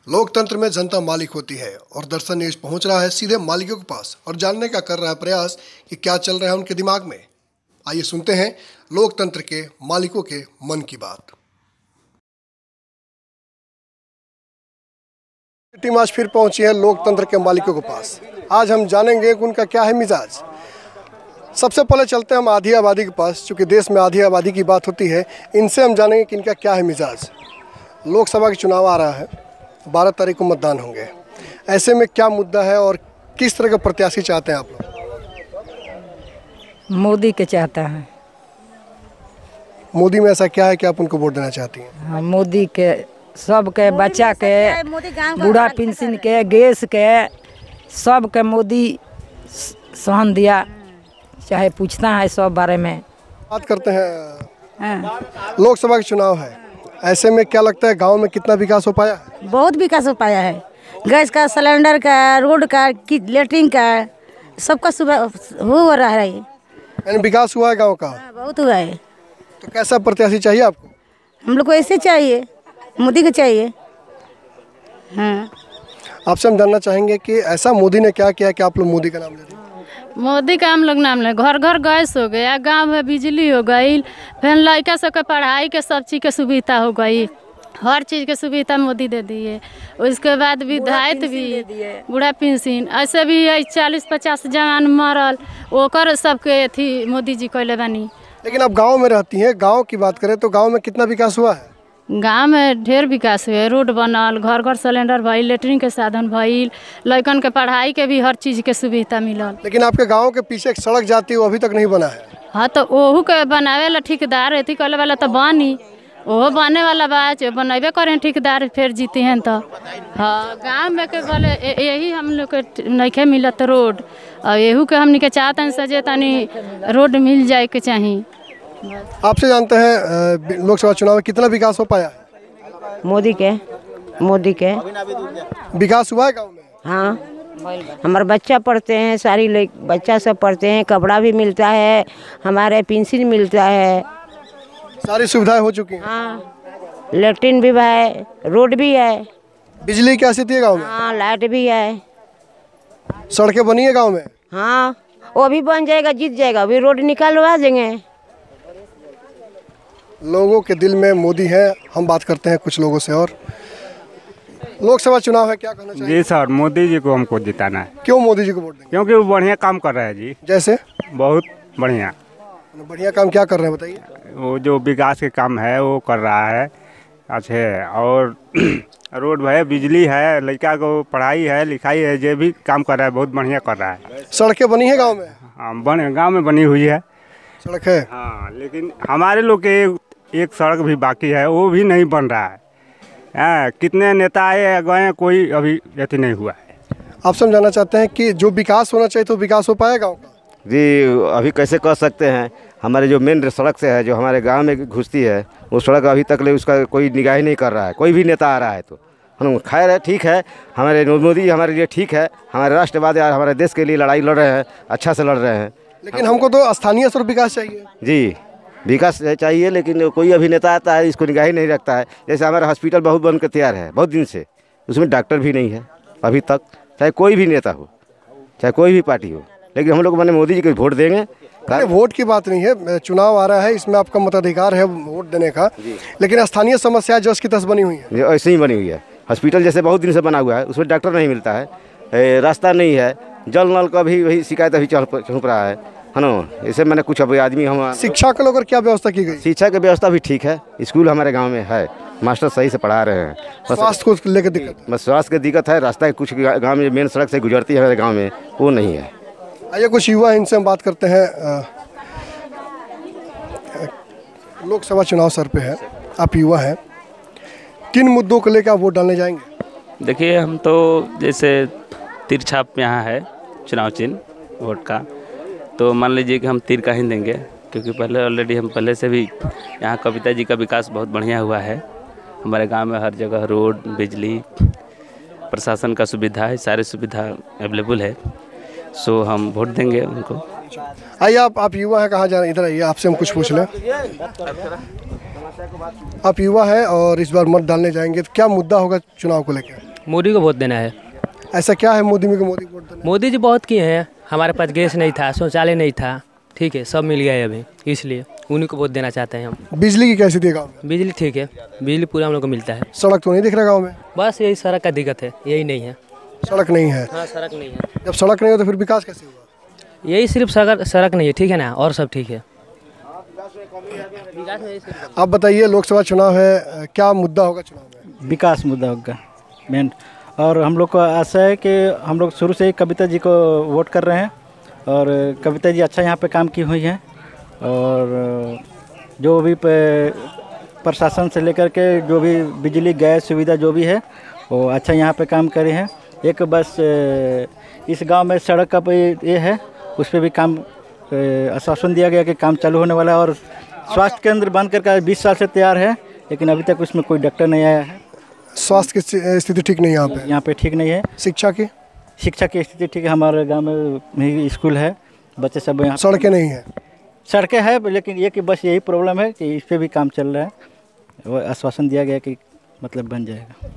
लोकतंत्र में जनता मालिक होती है और दर्शन न्यूज पहुंच रहा है सीधे मालिकों के पास और जानने का कर रहा है प्रयास कि क्या चल रहा है उनके दिमाग में। आइए सुनते हैं लोकतंत्र के मालिकों के मन की बात। टीम आज फिर पहुंची है लोकतंत्र के मालिकों के पास। आज हम जानेंगे कि उनका क्या है मिजाज। सबसे पहले चलते हैं हम आधी आबादी के पास, चूँकि देश में आधी आबादी की बात होती है। इनसे हम जानेंगे कि इनका क्या है मिजाज। लोकसभा के चुनाव आ रहा है, 12 तारीख को मतदान होंगे। ऐसे में क्या मुद्दा है और किस तरह का प्रत्याशी चाहते हैं आप लोग? मोदी के चाहता है। मोदी में ऐसा क्या है कि आप उनको वोट देना चाहती हैं? हाँ, मोदी के, सब के, बच्चा के, बूढ़ा पेंशन के, गैस के, सब के मोदी सहन दिया, चाहे पूछता है सब बारे में। बात करते हैं, लोकसभा के चुनाव है, ऐसे में क्या लगता है गांव में कितना विकास हो पाया है? बहुत विकास हो पाया है। गैस का, सिलेंडर का, रोड का, लेटरिन का, सबका सुविधा हो रहा है। यानी विकास हुआ है गांव का? बहुत हुआ है। तो कैसा प्रत्याशी चाहिए आपको? हम लोग को ऐसे चाहिए, मोदी को चाहिए। हाँ, आपसे हम जानना चाहेंगे कि ऐसा मोदी ने क्या किया कि आप लोग मोदी का नाम ले रहे हैं? मोदी का हम लोग नाम ले, घर घर गैस हो गया, गांव में बिजली हो गई, फिर लड़का सबके पढ़ाई के सब चीज़ के सुविधा हो गई, हर चीज़ के सुविधा मोदी दे दिए। उसके बाद विधायक भी, बूढ़ा पेंशन, ऐसे भी 40-50 जवान मरल, ओकर सबके थी मोदी जी कैले बनी। लेकिन आप गांव में रहती हैं, गांव की बात करें तो गांव में कितना विकास हुआ है? गांव में ढेर विकास हुए, रोड बनल, घर घर सिलेंडर भइल, लेटरिन के साधन भइल, लड़कन के पढ़ाई के भी हर चीज़ के सुविधा मिलल। लेकिन आपके गांव के पीछे एक सड़क जाती है, वो अभी तक नहीं बना है। हाँ, तो ओहू के बनावे ला ठेकेदार अथी करे वाला तो बनी, ओहो बने वाला बा, बनबे करें ठेकेदार, फिर जीते हैं तो। हाँ, गाँव में के बोले यही हम लोग के नहीं मिलत रोड, और एहू के हमनी के चाहते हैं सजे तनी रोड मिल जाए के चाहिए। आपसे जानते हैं लोकसभा चुनाव में कितना विकास हो पाया है? मोदी के विकास हुआ है गांव में? हाँ, हमारे बच्चा पढ़ते हैं, सारी बच्चा सब पढ़ते हैं, कपड़ा भी मिलता है, हमारे पेंशन मिलता है, सारी सुविधाएं हो चुकी हैं। हाँ, लेटरिन भी है, रोड भी है, बिजली की स्थिति है गाँव में? हाँ, लाइट भी है, सड़कें बनी है गाँव में? हाँ, वो भी बन जाएगा, जीत जाएगा, अभी रोड निकालवा देंगे। लोगों के दिल में मोदी है। हम बात करते हैं कुछ लोगों से। और लोकसभा चुनाव है, क्या कहना चाहिए? जी सर, मोदी जी को हमको जिताना है। क्यों मोदी जी को वोट देंगे? क्योंकि वो बढ़िया काम कर रहे हैं जी। जैसे? बहुत बढ़िया। बढ़िया काम क्या कर रहे हैं बताइए? वो जो विकास के काम है वो कर रहा है अच्छे, और रोड है, बिजली है, लड़का को पढ़ाई है, लिखाई है, जो भी काम कर रहा है बहुत बढ़िया कर रहा है। सड़कें बनी है गाँव में? हाँ, गाँव में बनी हुई है सड़क है। हाँ, लेकिन हमारे लोग के एक सड़क भी बाकी है, वो भी नहीं बन रहा है। कितने नेता आए गए, कोई अभी अथी नहीं हुआ है। आप समझाना चाहते हैं कि जो विकास होना चाहिए तो विकास हो पाएगा गाँव का? जी, अभी कैसे कर सकते हैं। हमारे जो मेन सड़क से है, जो हमारे गांव में घुसती है, वो सड़क अभी तक ले उसका कोई निगाह ही नहीं कर रहा है। कोई भी नेता आ रहा है तो हम खैर है, ठीक है, हमारे मोदी हमारे लिए ठीक है, हमारे राष्ट्रवादी हमारे देश के लिए लड़ाई लड़ रहे हैं, अच्छा से लड़ रहे हैं। लेकिन हमको तो स्थानीय स्तर विकास चाहिए। जी, विकास चाहिए, लेकिन कोई अभी नेता आता है इसको निगाह ही नहीं रखता है। जैसे हमारा हॉस्पिटल बहुत बन के तैयार है बहुत दिन से, उसमें डॉक्टर भी नहीं है अभी तक, चाहे कोई भी नेता हो, चाहे कोई भी पार्टी हो। लेकिन हम लोग मैंने मोदी जी को वोट देंगे। वोट की बात नहीं है, चुनाव आ रहा है, इसमें आपका मताधिकार है वोट देने का, लेकिन स्थानीय समस्या जस की तस बनी हुई है। ऐसे ही बनी हुई है। हॉस्पिटल जैसे बहुत दिन से बना हुआ है, उसमें डॉक्टर नहीं मिलता है, रास्ता नहीं है, जल नल का भी वही शिकायत अभी चल रहा है ना। ऐसे मैंने कुछ अभी आदमी हम शिक्षा को लेकर क्या व्यवस्था की गई? शिक्षा की व्यवस्था भी ठीक है, स्कूल हमारे गाँव में है, मास्टर सही से पढ़ा रहे हैं। स्वास्थ्य को लेकर दिक्कत? बस स्वास्थ्य की दिक्कत है, रास्ता कुछ गाँव में मेन सड़क से गुजरती है हमारे गाँव में, वो नहीं है। आइए कुछ युवा इनसे हम बात करते हैं। लोकसभा चुनाव सर पे है, आप युवा हैं, किन मुद्दों को लेकर आप वोट डालने जाएंगे? देखिए, हम तो जैसे तीरछाप यहाँ है चुनाव चिन्ह वोट का, तो मान लीजिए कि हम तीर का ही देंगे, क्योंकि पहले ऑलरेडी हम पहले से भी यहाँ कविता जी का विकास बहुत बढ़िया हुआ है। हमारे गांव में हर जगह रोड, बिजली, प्रशासन का सुविधा है, सारी सुविधा अवेलेबल है, सो हम वोट देंगे उनको। आइए आप युवा हैं, कहाँ जा रहे हैं? इधर आइए, आपसे हम कुछ पूछ लें। आप युवा हैं और इस बार मत डालने जाएंगे, तो क्या मुद्दा होगा चुनाव को लेकर? मोदी को वोट देना है। ऐसा क्या है मोदी में कि मोदी को वोट देना? मोदी जी बहुत किए हैं, हमारे पास गैस नहीं था, शौचालय नहीं था, ठीक है, सब मिल गया है अभी, इसलिए उन्हीं को वोट देना चाहते हैं हम। बिजली की कैसी थी गाँव में? बिजली ठीक है, बिजली पूरा हम लोग को मिलता है। सड़क तो नहीं दिख रहा गाँव में? बस यही सड़क का दिक्कत है, यही नहीं है। सड़क नहीं है? हाँ, सड़क नहीं है। जब सड़क नहीं हो तो फिर विकास कैसे होगा? यही सिर्फ सड़क नहीं है, ठीक है ना, और सब ठीक है। आप बताइए, लोकसभा चुनाव है, क्या मुद्दा होगा चुनाव में? विकास मुद्दा होगा मेन। और हम लोग को आशा है कि हम लोग शुरू से ही कविता जी को वोट कर रहे हैं और कविता जी अच्छा यहाँ पे काम की हुई हैं और जो भी प्रशासन से लेकर के जो भी बिजली गैस सुविधा जो भी है वो अच्छा यहाँ पे काम करे हैं। एक बस इस गांव में सड़क का ये है, उस पर भी काम आश्वासन दिया गया कि काम चालू होने वाला है और स्वास्थ्य केंद्र बन कर 20 साल से तैयार है, लेकिन अभी तक उसमें कोई डॉक्टर नहीं आया है। स्वास्थ्य की स्थिति ठीक नहीं है यहाँ पे ठीक नहीं है। शिक्षा की स्थिति ठीक है, हमारे गांव में ही स्कूल है, बच्चे सब यहाँ। सड़कें नहीं है? सड़कें है, लेकिन ये कि बस यही प्रॉब्लम है कि इस पर भी काम चल रहा है, वो आश्वासन दिया गया कि मतलब बन जाएगा।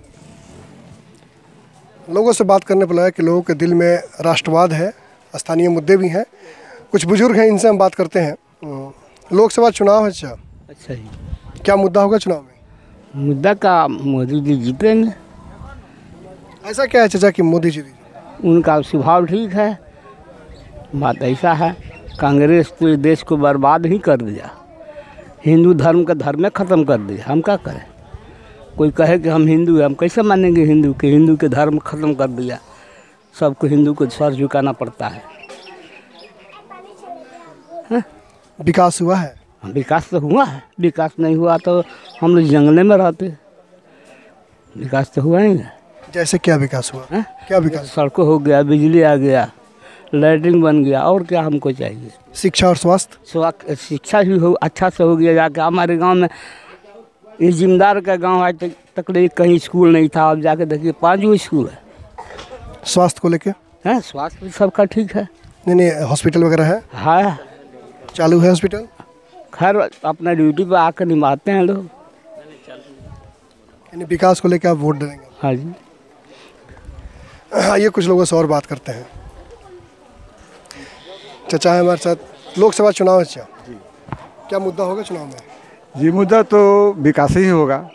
लोगों से बात करने पर लगा कि लोगों के दिल में राष्ट्रवाद है, स्थानीय मुद्दे भी हैं। कुछ बुजुर्ग हैं, इनसे हम बात करते हैं। लोकसभा चुनाव है, अच्छा जी, क्या मुद्दा होगा चुनाव में? मुद्दा का मोदी जी जीतेंगे। ऐसा क्या है चाचा कि मोदी जी? उनका स्वभाव ठीक है, बात ऐसा है, कांग्रेस पूरे देश को बर्बाद ही कर दिया, हिंदू धर्म का धर्म ख़त्म कर दिया। हम क्या करें? कोई कहे कि हम हिंदू हैं, हम कैसे मानेंगे हिंदू के? हिंदू के धर्म ख़त्म कर दिया, सबको हिंदू को सर झुकाना पड़ता है। विकास हुआ है? विकास तो हुआ है, विकास नहीं हुआ तो हम लोग जंगले में रहते। विकास तो हुआ नहीं है। जैसे क्या विकास हुआ है? क्या विकास? सड़कों हो गया, बिजली आ गया, लैट्रिन बन गया, और क्या हमको चाहिए? शिक्षा और स्वास्थ्य? शिक्षा भी हो अच्छा से हो गया जाके। हमारे गांव में ये जिम्मेदार का गांव आज तक कहीं स्कूल नहीं था, अब जाके देखिए 5 स्कूल है। स्वास्थ्य को लेके? है, स्वास्थ्य भी सबका ठीक है। नहीं, हॉस्पिटल वगैरह है? हाँ, चालू है हॉस्पिटल। खैर अपना ड्यूटी पे आकर निभाते हैं लोग। यानी विकास को लेकर आप वोट देंगे? हाँ जी। आइए कुछ लोगों से और बात करते हैं। चाचा है हमारे साथ। लोकसभा चुनाव है जी, क्या मुद्दा होगा चुनाव में? जी, मुद्दा तो विकास ही होगा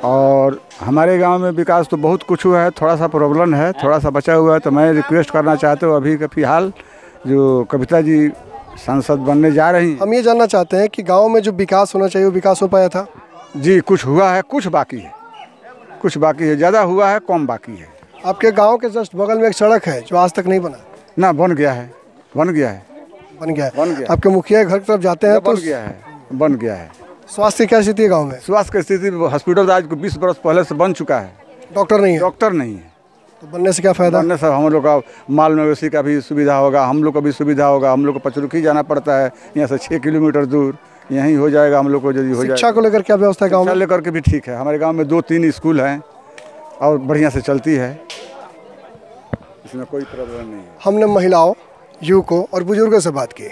और हमारे गांव में विकास तो बहुत कुछ हुआ है, थोड़ा सा प्रॉब्लम है, थोड़ा सा बचा हुआ है। तो मैं रिक्वेस्ट करना चाहता हूँ अभी के फिलहाल जो कविता जी सांसद बनने जा रही हैं। हम ये जानना चाहते हैं कि गांव में जो विकास होना चाहिए वो विकास हो पाया था? जी, कुछ हुआ है, कुछ बाकी है, कुछ बाकी है, ज़्यादा हुआ है, कम बाकी है। आपके गांव के जस्ट बगल में एक सड़क है जो आज तक नहीं बना? ना, बन गया है, बन गया है, बन गया है। आपके मुखिया घर की तरफ जाते हैं तो बन गया है, बन गया है। स्वास्थ्य की क्या स्थिति है गाँव में? स्वास्थ्य की स्थिति, हॉस्पिटल आज 20 बरस पहले से बन चुका है। डॉक्टर नहीं है? डॉक्टर नहीं है। तो बनने से क्या फ़ायदा? बनने से हम लोग का माल मवेशी का भी सुविधा होगा, हम लोग का भी सुविधा होगा। हम लोग को पचरुखी जाना पड़ता है, यहाँ से 6 किलोमीटर दूर, यहीं हो जाएगा हम लोग को यदि हो जाए। शिक्षा को लेकर क्या व्यवस्था है गाँव में? लेकर के भी ठीक है, हमारे गाँव में 2-3 स्कूल हैं और बढ़िया से चलती है, इसमें कोई प्रॉब्लम नहीं है। हमने महिलाओं, युवकों और बुजुर्गों से बात की,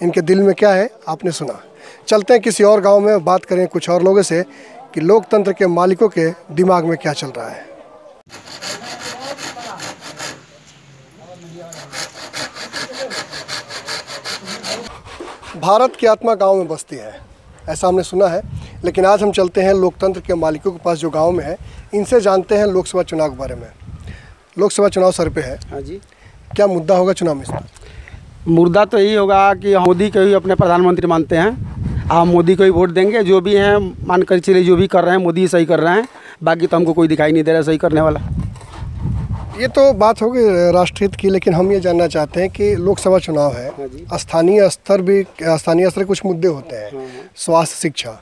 इनके दिल में क्या है आपने सुना। चलते हैं किसी और गांव में, बात करें कुछ और लोगों से कि लोकतंत्र के मालिकों के दिमाग में क्या चल रहा है। भारत की आत्मा गांव में बसती है, ऐसा हमने सुना है। लेकिन आज हम चलते हैं लोकतंत्र के मालिकों के पास जो गांव में है, इनसे जानते हैं लोकसभा चुनाव के बारे में। लोकसभा चुनाव सर पे है। हाँ जी। क्या मुद्दा होगा चुनाव में? मुद्दा तो यही होगा कि हम मोदी को ही अपने प्रधानमंत्री मानते हैं, हम मोदी को ही वोट देंगे। जो भी हैं मान कर चलिए, जो भी कर रहे हैं मोदी सही कर रहे हैं, बाकी तो हमको कोई दिखाई नहीं दे रहा सही करने वाला। ये तो बात होगी राष्ट्रहित की, लेकिन हम ये जानना चाहते हैं कि लोकसभा चुनाव है, स्थानीय स्तर के कुछ मुद्दे होते हैं, स्वास्थ्य, शिक्षा,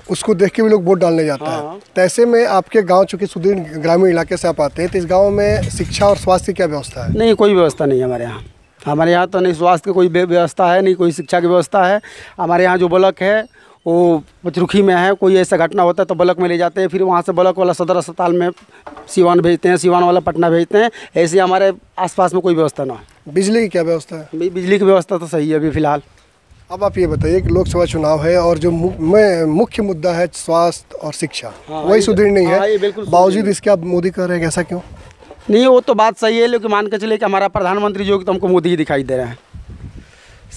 उसको देख के भी लोग वोट डालने जाता है। तो ऐसे में आपके गांव, चूँकि सुदूर ग्रामीण इलाके से आप आते हैं, तो इस गांव में शिक्षा और स्वास्थ्य की क्या व्यवस्था है? नहीं, कोई व्यवस्था नहीं है हमारे यहाँ। हमारे यहाँ तो नहीं स्वास्थ्य की कोई व्यवस्था है, नहीं कोई शिक्षा की व्यवस्था है। हमारे यहाँ जो ब्लॉक है वो पचरुखी में है, कोई ऐसा घटना होता है तो ब्लॉक में ले जाते हैं, फिर वहाँ से ब्लॉक वाला सदर अस्पताल में सिवान भेजते हैं, सिवान वाला पटना भेजते हैं। ऐसे हमारे आसपास में कोई व्यवस्था ना है। बिजली की क्या व्यवस्था है? बिजली की व्यवस्था तो सही है अभी फ़िलहाल। अब आप ये बताइए कि लोकसभा चुनाव है और जो मुख्य मुद्दा है स्वास्थ्य और शिक्षा, वही सुदृढ़ नहीं है, बावजूद इसके आप मोदी कह रहे हैं, ऐसा क्यों? नहीं, वो तो बात सही है, लेकिन मान के चले कि हमारा प्रधानमंत्री जो कि तुमको मोदी ही दिखाई दे रहे हैं।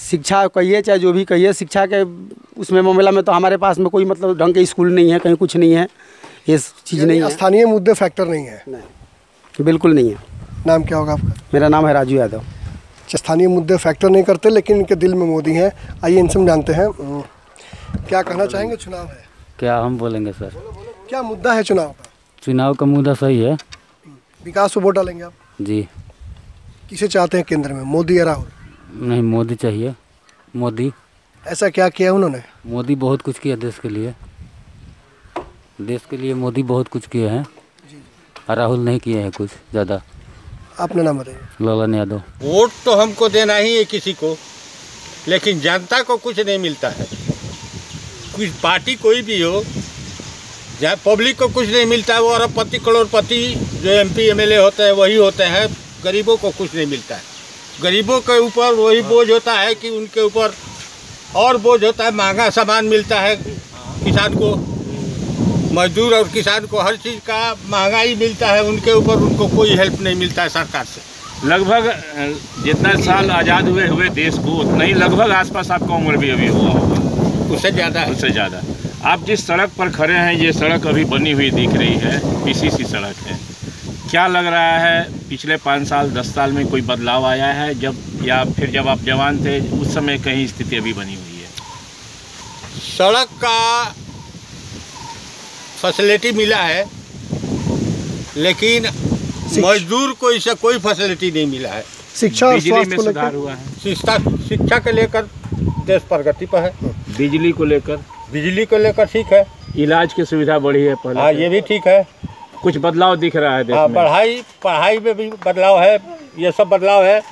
शिक्षा कहिए चाहे जो भी कहिए, शिक्षा के उसमें मामला में तो हमारे पास में कोई मतलब ढंग के स्कूल नहीं है, कहीं कुछ नहीं है, ये चीज़ नहीं है। स्थानीय मुद्दे फैक्टर नहीं है? नहीं, बिल्कुल नहीं है। नाम क्या होगा आपका? मेरा नाम है राजू यादव। स्थानीय मुद्दे फैक्टर नहीं करते, लेकिन इनके दिल में मोदी हैं। आइए इनसे हम जानते हैं क्या कहना चाहेंगे। चुनाव है, क्या हम बोलेंगे सर? क्या मुद्दा है चुनाव का? चुनाव का मुद्दा सही है, विकास को वोट डालेंगे आप? जी। किसे चाहते हैं केंद्र में, मोदी या राहुल? नहीं, मोदी चाहिए। मोदी। ऐसा क्या किया उन्होंने? मोदी बहुत कुछ किया देश के लिए, मोदी बहुत कुछ किए हैं, राहुल नहीं किए हैं कुछ ज़्यादा। अपना नाम बताइए। ललन यादव। वोट तो हमको देना ही है किसी को, लेकिन जनता को कुछ नहीं मिलता है। कुछ पार्टी कोई भी हो, जहाँ पब्लिक को कुछ नहीं मिलता है, वो अरबपति करोड़पति जो MP MLA होते हैं वही होते हैं, गरीबों को कुछ नहीं मिलता है। गरीबों के ऊपर वही बोझ होता है कि उनके ऊपर और बोझ होता है, महंगा सामान मिलता है किसान को, मजदूर और किसान को हर चीज़ का महंगाई मिलता है, उनके ऊपर उनको कोई हेल्प नहीं मिलता है सरकार से। लगभग जितना साल आज़ाद हुए देश को, उतना ही लगभग आसपास आपका उम्र भी अभी हुआ होगा, उससे ज़्यादा। आप जिस सड़क पर खड़े हैं, ये सड़क अभी बनी हुई दिख रही है, PCC सड़क है। क्या लग रहा है पिछले 5 साल 10 साल में कोई बदलाव आया है जब, या फिर जब आप जवान थे उस समय कहीं स्थिति अभी बनी हुई है? सड़क का फैसिलिटी मिला है, लेकिन मजदूर को इससे कोई फैसिलिटी नहीं मिला है। शिक्षा और स्वास्थ्य को सुधार हुआ है? शिक्षा के लेकर देश प्रगति पर है। बिजली को लेकर ठीक है। इलाज की सुविधा बढ़ी है पहले। हाँ, ये भी ठीक है। कुछ बदलाव दिख रहा है देश में। पढ़ाई में भी बदलाव है, ये सब बदलाव है,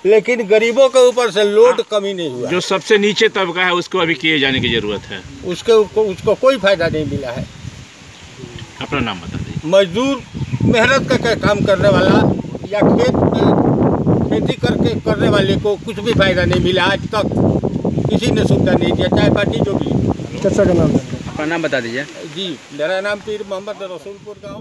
लेकिन गरीबों के ऊपर से लोड कमी नहीं हुआ। जो सबसे नीचे तबका है उसको अभी किए जाने की जरूरत है। उसको कोई फायदा नहीं मिला है। अपना नाम बता दीजिए। मजदूर मेहनत करके काम करने वाला या खेती करने वाले को कुछ भी फायदा नहीं मिला आज तक, किसी ने सुविधा नहीं दिया, चाहे पार्टी जो भी। कैसा का नाम? अपना नाम बता दीजिए। जी, मेरा नाम पीर मोहम्मद रसूलपुर गाँव।